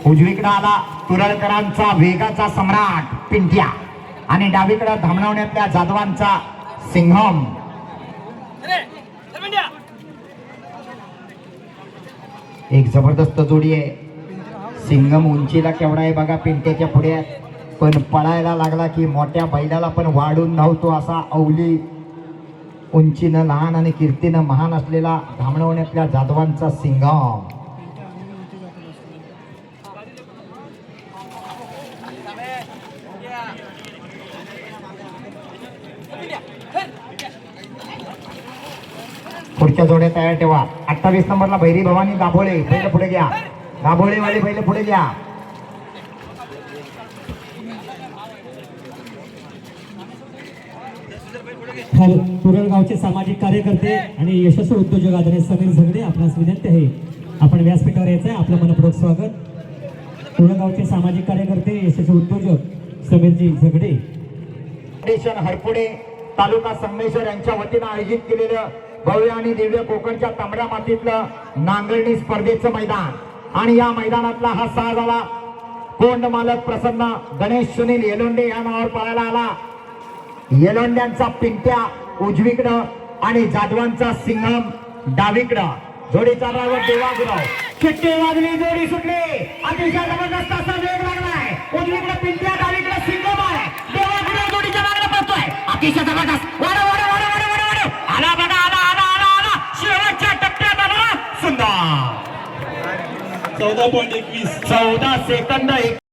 उजवीकडे आला तुरळकरांचा वेगाचा सम्राट पिंट्या आणि डावीकडे धामणवण्यातल्या जाधवांचा सिंघम। एक जबरदस्त जोडी आहे। सिंघम उंचीला केवढा आहे बघा पिंट्याच्या पुढे, पण पळायला लागला की मोठ्या बैलाला पण वाढून धावतो असा अवली उंचीनं लहान आणि कीर्तीनं महान असलेला धामणवण्यातल्या जाधवांचा सिंघम। पुढच्या जोड्या तयार ठेवा। 28 नंबरला भैरी भवानी दाभोळे पहिले पुढे घ्या, दाभोळे वाले पहिले पुढे घ्या। तुरळगावचे सामाजिक कार्यकर्ते आणि यशस्वी उद्योजक आदरणीय समीर झगडे आपणास विनंती आहे आपण व्यासपीठावर यायचं आहे। आपलं मनपूर्वक स्वागत। तुरळगावचे सामाजिक कार्यकर्ते यशस्वी उद्योजक समीरजी झगडे फाउंडेशन हरपुडे तालुका संगमेश्वर यांच्या वतीने आयोजित केलेलं भव्य आणि दिव्य कोकणच्या तांबड्या मातीतलं नांगरणी स्पर्धेचं मैदान आणि या मैदानातला हा साजाला कोंड मालक प्रसन्न गणेश सुनील येलोंडे या नावावर पळायला आला। येलोंड्यांचा पिंट्या उजवीकडं आणि जाधवांचा सिंघम डावीकडं। जोडीचा ड्रायव्हर देवागुराव। चिट्टी वाजली, जोडी सुटली, अतिशय जबरदस्त असा वेग लागलाय। उजवीकडे पिंट्या, डावीकडे सिंघम आहे। देवागुराव जोडीच्या मागे पळतोय, अतिशय जबरदस्त। वाडा वाडा वाडा वाडा वाडा वाडा आला बघा, आला आला आला आला शेवटच्या टप्प्यात आला। सुंदर 14.21 14 सेकंद